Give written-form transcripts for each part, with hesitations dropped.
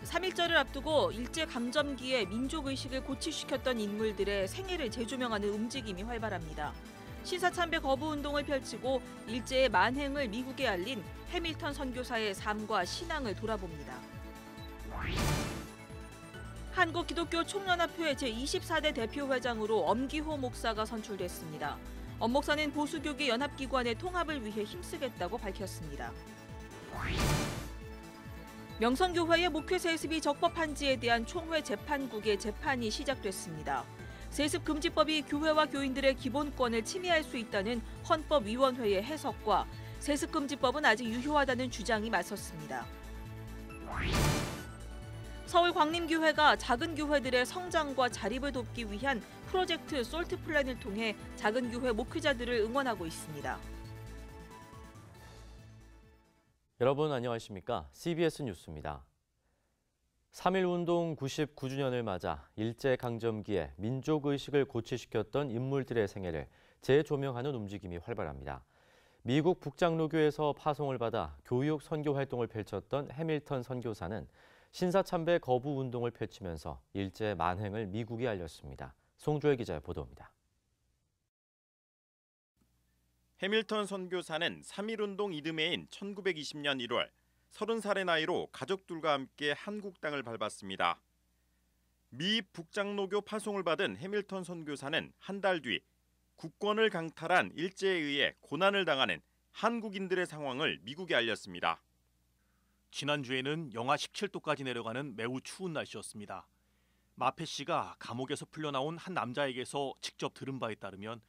3.1절을 앞두고 일제강점기에 민족의식을 고취시켰던 인물들의 생애를 재조명하는 움직임이 활발합니다. 신사참배 거부운동을 펼치고 일제의 만행을 미국에 알린 해밀턴 선교사의 삶과 신앙을 돌아봅니다. 한국기독교총연합회 제24대 대표회장으로 엄기호 목사가 선출됐습니다. 엄 목사는 보수교계 연합기관의 통합을 위해 힘쓰겠다고 밝혔습니다. 명성교회의 목회 세습이 적법한지에 대한 총회 재판국의 재판이 시작됐습니다. 세습금지법이 교회와 교인들의 기본권을 침해할 수 있다는 헌법위원회의 해석과 세습금지법은 아직 유효하다는 주장이 맞섰습니다. 서울 광림교회가 작은 교회들의 성장과 자립을 돕기 위한 프로젝트 솔트 플랜을 통해 작은 교회 목회자들을 응원하고 있습니다. 여러분 안녕하십니까? CBS 뉴스입니다. 3.1운동 99주년을 맞아 일제강점기에 민족의식을 고취시켰던 인물들의 생애를 재조명하는 움직임이 활발합니다. 미국 북장로교에서 파송을 받아 교육 선교 활동을 펼쳤던 해밀턴 선교사는 신사참배 거부 운동을 펼치면서 일제 만행을 미국에 알렸습니다. 송주혜 기자의 보도입니다. 해밀턴 선교사는 3.1운동 이듬해인 1920년 1월 30살의 나이로 가족들과 함께 한국 땅을 밟았습니다. 미 북장로교 파송을 받은 해밀턴 선교사는 한 달 뒤 국권을 강탈한 일제에 의해 고난을 당하는 한국인들의 상황을 미국에 알렸습니다. 지난주에는 영하 17도까지 내려가는 매우 추운 날씨였습니다. 마페 씨가 감옥에서 풀려나온 한 남자에게서 직접 들은 바에 따르면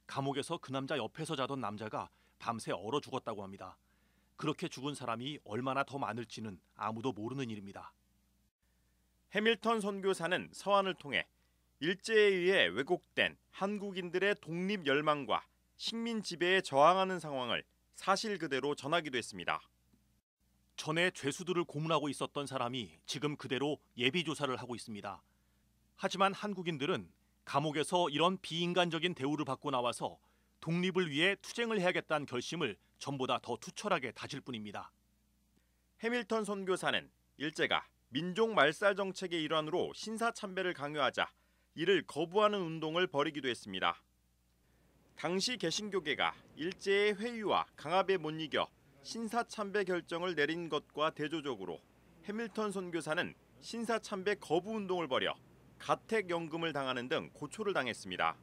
감옥에서 그 남자 옆에서 자던 남자가 밤새 얼어 죽었다고 합니다. 그렇게 죽은 사람이 얼마나 더 많을지는 아무도 모르는 일입니다. 해밀턴 선교사는 서한을 통해 일제에 의해 왜곡된 한국인들의 독립 열망과 식민 지배에 저항하는 상황을 사실 그대로 전하기도 했습니다. 전에 죄수들을 고문하고 있었던 사람이 지금 그대로 예비조사를 하고 있습니다. 하지만 한국인들은 감옥에서 이런 비인간적인 대우를 받고 나와서 독립을 위해 투쟁을 해야겠다는 결심을 전보다 더 투철하게 다질 뿐입니다. 해밀턴 선교사는 일제가 민족 말살 정책의 일환으로 신사참배를 강요하자 이를 거부하는 운동을 벌이기도 했습니다. 당시 개신교계가 일제의 회유와 강압에 못 이겨 신사참배 결정을 내린 것과 대조적으로 해밀턴 선교사는 신사참배 거부 운동을 벌여 가택연금을 당하는 등 고초를 당했습니다.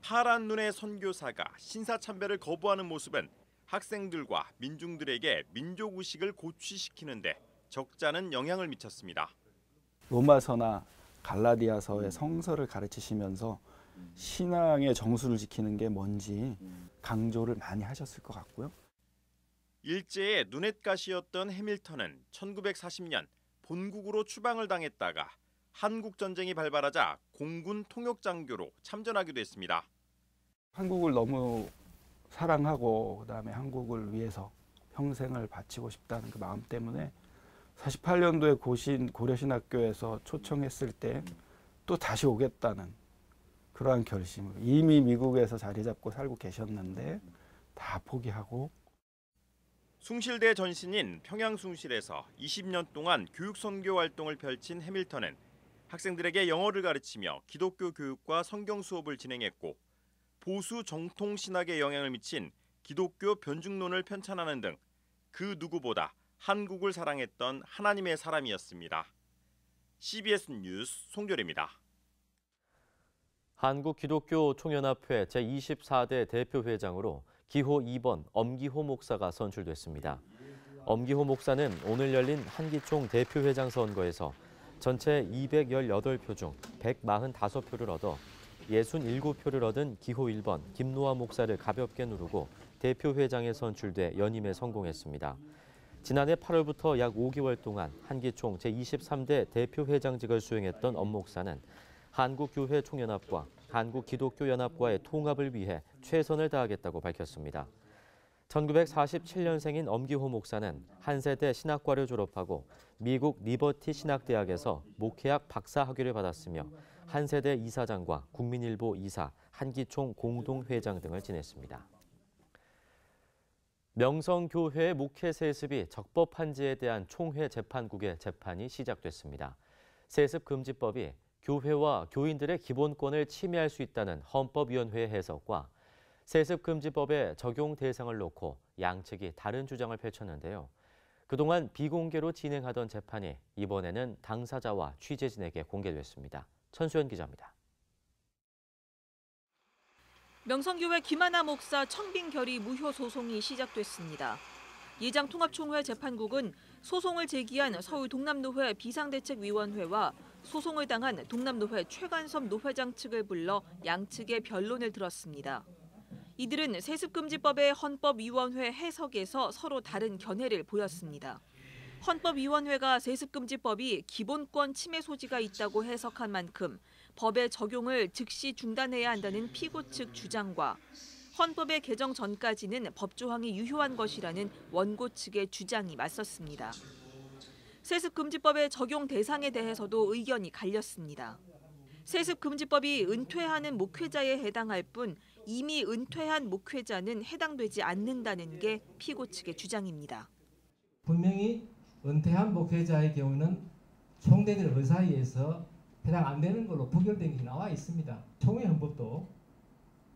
파란 눈의 선교사가 신사참배를 거부하는 모습은 학생들과 민중들에게 민족의식을 고취시키는데 적잖은 영향을 미쳤습니다. 로마서나 갈라디아서의 성서를 가르치시면서 신앙의 정수를 지키는 게 뭔지 강조를 많이 하셨을 것 같고요. 일제의 눈엣가시였던 해밀턴은 1940년 본국으로 추방을 당했다가 한국전쟁이 발발하자 공군 통역장교로 참전하기도 했습니다. 한국을 너무 사랑하고 그다음에 한국을 위해서 평생을 바치고 싶다는 그 마음 때문에 48년도에 고려신학교에서 초청했을 때 또 다시 오겠다는 그러한 결심을 이미 미국에서 자리 잡고 살고 계셨는데 다 포기하고 숭실대 전신인 평양숭실에서 20년 동안 교육선교 활동을 펼친 해밀턴은 학생들에게 영어를 가르치며 기독교 교육과 성경 수업을 진행했고 보수 정통 신학에 영향을 미친 기독교 변증론을 편찬하는 등 그 누구보다 한국을 사랑했던 하나님의 사람이었습니다. CBS 뉴스 송결입니다. 한국기독교총연합회 제24대 대표회장으로 기호 2번 엄기호 목사가 선출됐습니다. 엄기호 목사는 오늘 열린 한기총 대표회장 선거에서 전체 218표 중 145표를 얻어 67표를 얻은 기호 1번 김노아 목사를 가볍게 누르고 대표회장에 선출돼 연임에 성공했습니다. 지난해 8월부터 약 5개월 동안 한기총 제23대 대표회장직을 수행했던 엄 목사는 한국교회 총연합과 한국기독교연합과의 통합을 위해 최선을 다하겠다고 밝혔습니다. 1947년생인 엄기호 목사는 한세대 신학과를 졸업하고 미국 리버티 신학대학에서 목회학 박사 학위를 받았으며 한세대 이사장과 국민일보 이사, 한기총 공동회장 등을 지냈습니다. 명성교회 목회 세습이 적법한지에 대한 총회 재판국의 재판이 시작됐습니다. 세습금지법이 교회와 교인들의 기본권을 침해할 수 있다는 헌법위원회의 해석과 세습금지법의 적용 대상을 놓고 양측이 다른 주장을 펼쳤는데요. 그동안 비공개로 진행하던 재판이 이번에는 당사자와 취재진에게 공개됐습니다. 천수연 기자입니다. 명성교회 김하나 목사 청빙결의 무효 소송이 시작됐습니다. 예장통합총회 재판국은 소송을 제기한 서울 동남노회 비상대책위원회와 소송을 당한 동남노회 최관섭 노회장 측을 불러 양측의 변론을 들었습니다. 이들은 세습금지법의 헌법위원회 해석에서 서로 다른 견해를 보였습니다. 헌법위원회가 세습금지법이 기본권 침해 소지가 있다고 해석한 만큼 법의 적용을 즉시 중단해야 한다는 피고 측 주장과 헌법의 개정 전까지는 법조항이 유효한 것이라는 원고 측의 주장이 맞섰습니다. 세습금지법의 적용 대상에 대해서도 의견이 갈렸습니다. 세습금지법이 은퇴하는 목회자에 해당할 뿐 이미 은퇴한 목회자는 해당되지 않는다는 게 피고 측의 주장입니다. 분명히 은퇴한 목회자의 경우는 총대들 의사에 의해서 해당 안 되는 걸로 부결된 게 나와 있습니다. 총회 헌법도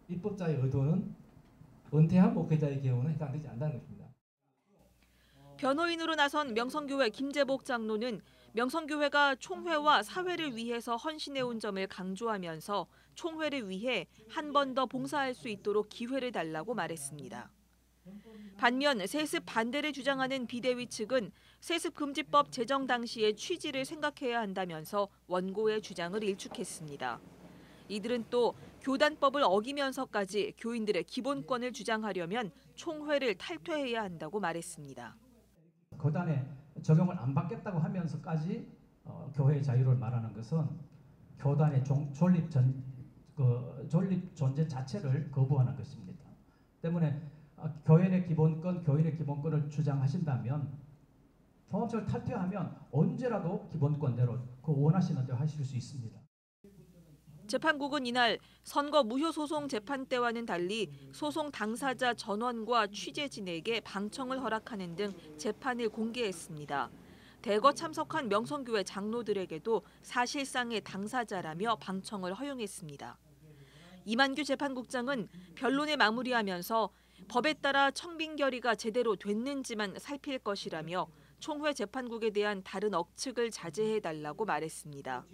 입법자의 의도는 은퇴한 목회자의 경우는 해당되지 않는다는 것입니다. 변호인으로 나선 명성교회 김재복 장로는 명성교회가 총회와 사회를 위해서 헌신해온 점을 강조하면서 총회를 위해 한 번 더 봉사할 수 있도록 기회를 달라고 말했습니다. 반면 세습 반대를 주장하는 비대위 측은 세습금지법 제정 당시의 취지를 생각해야 한다면서 원고의 주장을 일축했습니다. 이들은 또 교단법을 어기면서까지 교인들의 기본권을 주장하려면 총회를 탈퇴해야 한다고 말했습니다. 교단에 적용을 안 받겠다고 하면서까지 교회의 자유를 말하는 것은 교단의 존립 존재 자체를 거부하는 것입니다. 때문에 교인의 기본권을 주장하신다면 종합적으로 탈퇴하면 언제라도 기본권대로 그 원하시는 대로 하실 수 있습니다. 재판국은 이날 선거 무효 소송 재판 때와는 달리 소송 당사자 전원과 취재진에게 방청을 허락하는 등 재판을 공개했습니다. 대거 참석한 명성교회 장로들에게도 사실상의 당사자라며 방청을 허용했습니다. 이만규 재판국장은 변론을 마무리하면서 법에 따라 청빙결의가 제대로 됐는지만 살필 것이라며 총회 재판국에 대한 다른 억측을 자제해달라고 말했습니다.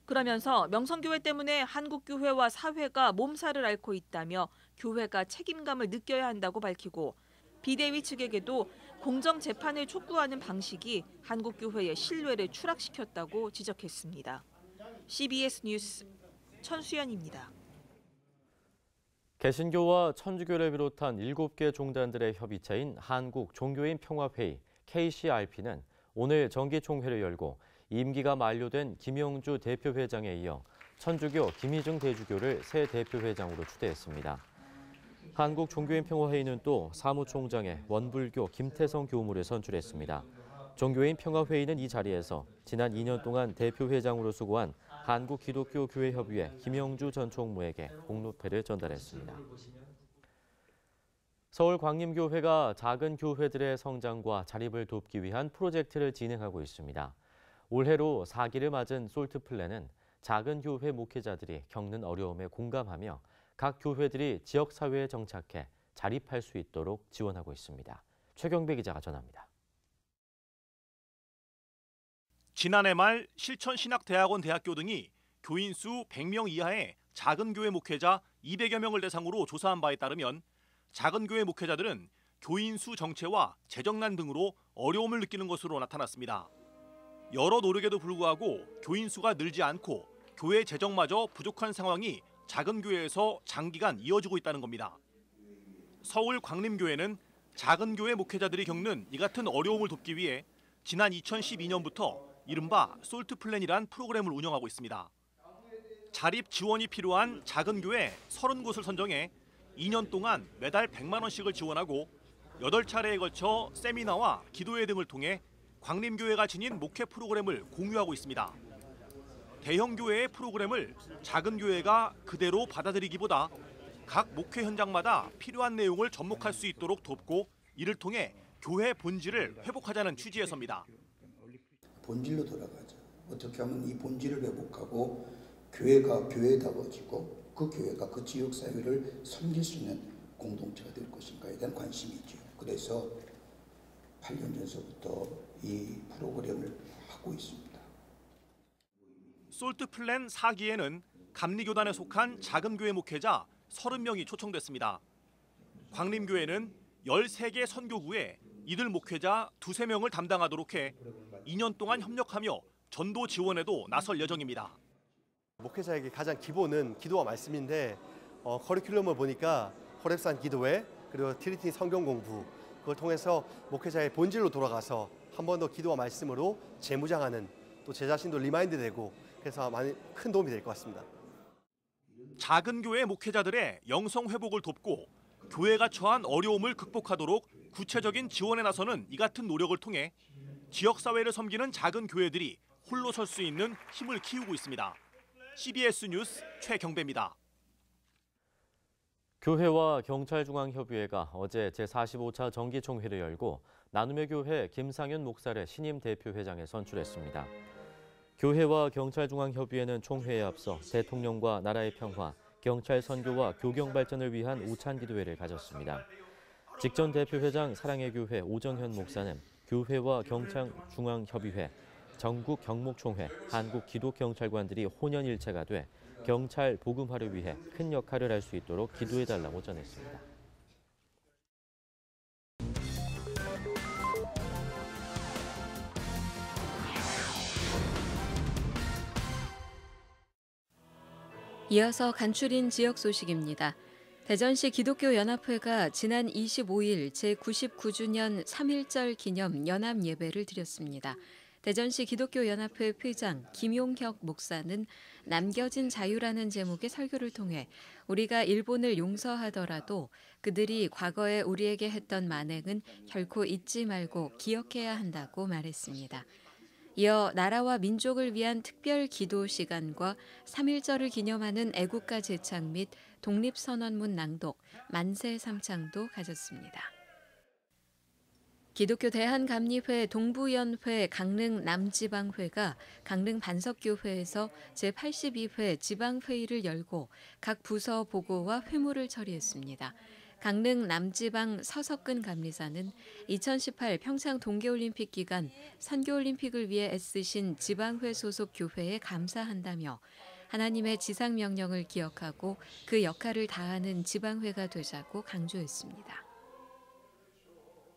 그러면서 명성교회 때문에 한국교회와 사회가 몸살을 앓고 있다며 교회가 책임감을 느껴야 한다고 밝히고 비대위 측에게도 공정재판을 촉구하는 방식이 한국교회의 신뢰를 추락시켰다고 지적했습니다. CBS 뉴스 천수연입니다. 개신교와 천주교를 비롯한 7개 종단들의 협의체인 한국종교인 평화회의 KCRP는 오늘 정기총회를 열고 임기가 만료된 김영주 대표회장에 이어 천주교 김희중 대주교를 새 대표회장으로 추대했습니다. 한국종교인 평화회의는 또 사무총장에 원불교 김태성 교무를 선출했습니다. 종교인 평화회의는 이 자리에서 지난 2년 동안 대표회장으로 수고한 한국기독교교회협의회 김영주 전 총무에게 공로패를 전달했습니다. 서울광림교회가 작은 교회들의 성장과 자립을 돕기 위한 프로젝트를 진행하고 있습니다. 올해로 4기를 맞은 솔트플랜은 작은 교회 목회자들이 겪는 어려움에 공감하며 각 교회들이 지역사회에 정착해 자립할 수 있도록 지원하고 있습니다. 최경배 기자가 전합니다. 지난해 말 실천신학대학원 대학교 등이 교인 수 100명 이하의 작은 교회 목회자 200여 명을 대상으로 조사한 바에 따르면 작은 교회 목회자들은 교인 수 정체와 재정난 등으로 어려움을 느끼는 것으로 나타났습니다. 여러 노력에도 불구하고 교인 수가 늘지 않고 교회 재정마저 부족한 상황이 작은 교회에서 장기간 이어지고 있다는 겁니다. 서울 광림교회는 작은 교회 목회자들이 겪는 이 같은 어려움을 돕기 위해 지난 2012년부터 이른바 솔트플랜이란 프로그램을 운영하고 있습니다. 자립 지원이 필요한 작은 교회 30곳을 선정해 2년 동안 매달 100만 원씩을 지원하고 8차례에 걸쳐 세미나와 기도회 등을 통해 광림교회가 지닌 목회 프로그램을 공유하고 있습니다. 대형 교회의 프로그램을 작은 교회가 그대로 받아들이기보다 각 목회 현장마다 필요한 내용을 접목할 수 있도록 돕고 이를 통해 교회 본질을 회복하자는 취지에서입니다. 본질로 돌아가자. 어떻게 하면 이 본질을 회복하고 교회가 교회다워지고 그 교회가 그 지역 사회를 섬길 수 있는 공동체가 될 것인가에 대한 관심이죠. 그래서 8년 전서부터 이 프로그램을 하고 있습니다. 솔트 플랜 4기에는 감리교단에 속한 작은 교회 목회자 30명이 초청됐습니다. 광림교회는 13개 선교구에 이들 목회자 2~3명을 담당하도록 해 2년 동안 협력하며 전도 지원에도 나설 예정입니다. 목회자에게 가장 기본은 기도와 말씀인데 커리큘럼을 보니까 호렙산 기도회 그리고 트리니티 성경 공부 그걸 통해서 목회자의 본질로 돌아가서 한 번 더 기도와 말씀으로 재무장하는 또 제 자신도 리마인드되고 그래서 많이 큰 도움이 될 것 같습니다. 작은 교회 목회자들의 영성 회복을 돕고 교회가 처한 어려움을 극복하도록 구체적인 지원에 나서는 이 같은 노력을 통해 지역사회를 섬기는 작은 교회들이 홀로 설 수 있는 힘을 키우고 있습니다. CBS 뉴스 최경배입니다. 교회와 경찰중앙협의회가 어제 제45차 정기총회를 열고 나눔의 교회 김상현 목사를 신임 대표회장에 선출했습니다. 교회와 경찰중앙협의회는 총회에 앞서 대통령과 나라의 평화, 경찰 선교와 교경 발전을 위한 우찬 기도회를 가졌습니다. 직전 대표회장 사랑의 교회 오정현 목사는 교회와 경찰중앙협의회, 전국 경목총회, 한국 기독경찰관들이 혼연일체가 돼 경찰 복음화를 위해 큰 역할을 할 수 있도록 기도해달라고 전했습니다. 이어서 간추린 지역 소식입니다. 대전시 기독교연합회가 지난 25일 제99주년 3.1절 기념 연합 예배를 드렸습니다. 대전시 기독교연합회 회장 김용혁 목사는 남겨진 자유라는 제목의 설교를 통해 우리가 일본을 용서하더라도 그들이 과거에 우리에게 했던 만행은 결코 잊지 말고 기억해야 한다고 말했습니다. 이어 나라와 민족을 위한 특별 기도 시간과 3.1절을 기념하는 애국가 제창 및 독립선언문 낭독, 만세 삼창도 가졌습니다. 기독교 대한감리회 동부연회 강릉 남지방회가 강릉 반석교회에서 제82회 지방회의를 열고 각 부서 보고와 회무를 처리했습니다. 강릉 남지방 서석근 감리사는 2018 평창 동계올림픽 기간 선교올림픽을 위해 애쓰신 지방회 소속 교회에 감사한다며 하나님의 지상명령을 기억하고 그 역할을 다하는 지방회가 되자고 강조했습니다.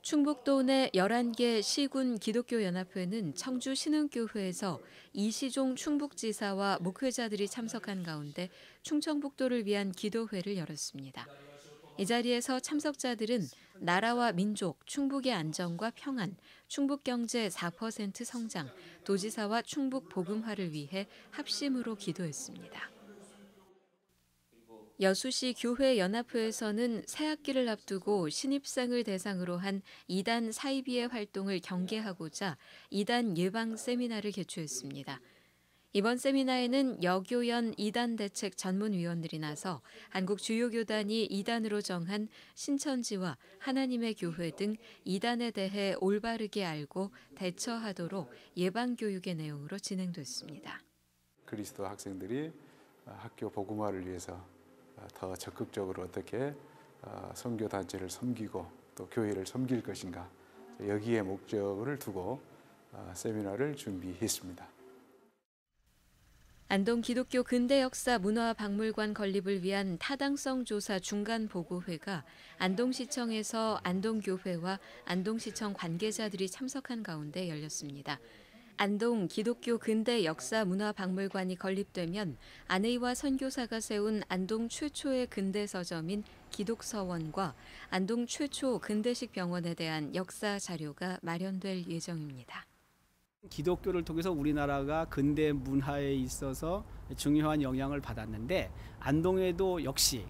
충북도 내 11개 시군 기독교연합회는 청주 신흥교회에서 이시종 충북지사와 목회자들이 참석한 가운데 충청북도를 위한 기도회를 열었습니다. 이 자리에서 참석자들은 나라와 민족, 충북의 안정과 평안, 충북 경제 4% 성장, 도지사와 충북 복음화를 위해 합심으로 기도했습니다. 여수시 교회연합회에서는 새학기를 앞두고 신입생을 대상으로 한 2단 사이비의 활동을 경계하고자 2단 예방 세미나를 개최했습니다. 이번 세미나에는 여교연 2단 대책 전문위원들이 나서 한국 주요 교단이 2단으로 정한 신천지와 하나님의 교회 등 2단에 대해 올바르게 알고 대처하도록 예방교육의 내용으로 진행됐습니다. 그리스도 학생들이 학교 복음화를 위해서 더 적극적으로 어떻게 선교단체를 섬기고 또 교회를 섬길 것인가 여기에 목적을 두고 세미나를 준비했습니다. 안동 기독교 근대역사 문화박물관 건립을 위한 타당성 조사 중간보고회가 안동시청에서 안동교회와 안동시청 관계자들이 참석한 가운데 열렸습니다. 안동 기독교 근대역사 문화박물관이 건립되면 안의와 선교사가 세운 안동 최초의 근대서점인 기독서원과 안동 최초 근대식 병원에 대한 역사 자료가 마련될 예정입니다. 기독교를 통해서 우리나라가 근대 문화에 있어서 중요한 영향을 받았는데 안동에도 역시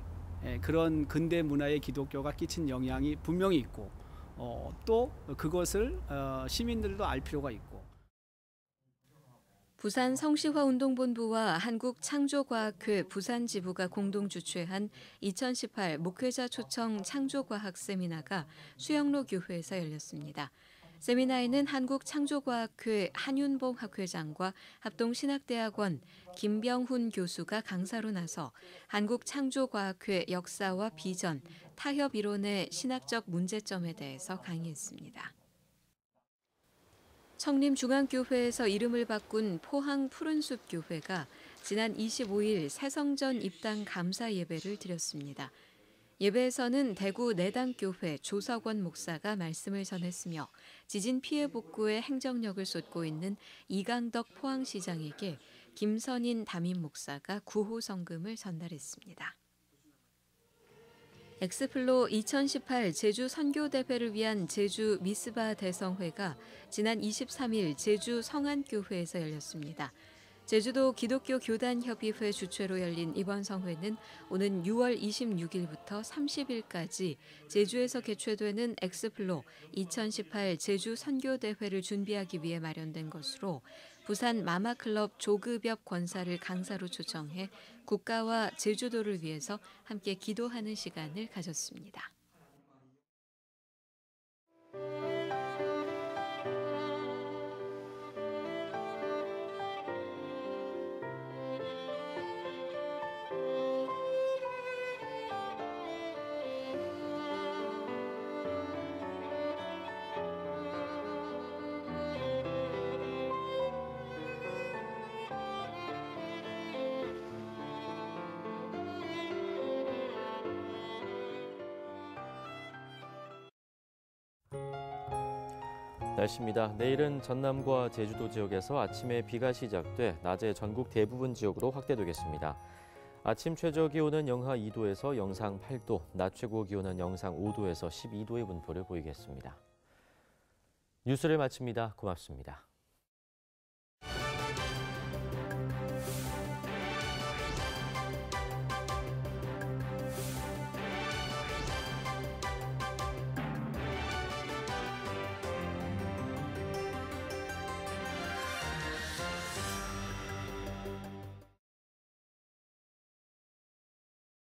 그런 근대 문화에 기독교가 끼친 영향이 분명히 있고 또 그것을 시민들도 알 필요가 있고. 부산 성시화운동본부와 한국창조과학회 부산지부가 공동 주최한 2018 목회자 초청 창조과학 세미나가 수영로 교회에서 열렸습니다. 세미나에는 한국창조과학회 한윤봉 학회장과 합동신학대학원 김병훈 교수가 강사로 나서 한국창조과학회 역사와 비전, 타협 이론의 신학적 문제점에 대해서 강의했습니다. 청림중앙교회에서 이름을 바꾼 포항 푸른숲교회가 지난 25일 새성전 입당 감사 예배를 드렸습니다. 예배에서는 대구 내당교회 조석원 목사가 말씀을 전했으며 지진 피해 복구에 행정력을 쏟고 있는 이강덕 포항시장에게 김선인 담임 목사가 구호 성금을 전달했습니다. 엑스플로 2018 제주 선교대회를 위한 제주 미스바 대성회가 지난 23일 제주 성안교회에서 열렸습니다. 제주도 기독교 교단협의회 주최로 열린 이번 성회는 오는 6월 26일부터 30일까지 제주에서 개최되는 엑스플로 2018 제주 선교대회를 준비하기 위해 마련된 것으로 부산 마마클럽 조급엽 권사를 강사로 초청해 국가와 제주도를 위해서 함께 기도하는 시간을 가졌습니다. 날씨입니다. 내일은 전남과 제주도 지역에서 아침에 비가 시작돼 낮에 전국 대부분 지역으로 확대되겠습니다. 아침 최저 기온은 영하 2도에서 영상 8도, 낮 최고 기온은 영상 5도에서 12도의 분포를 보이겠습니다. 뉴스를 마칩니다. 고맙습니다.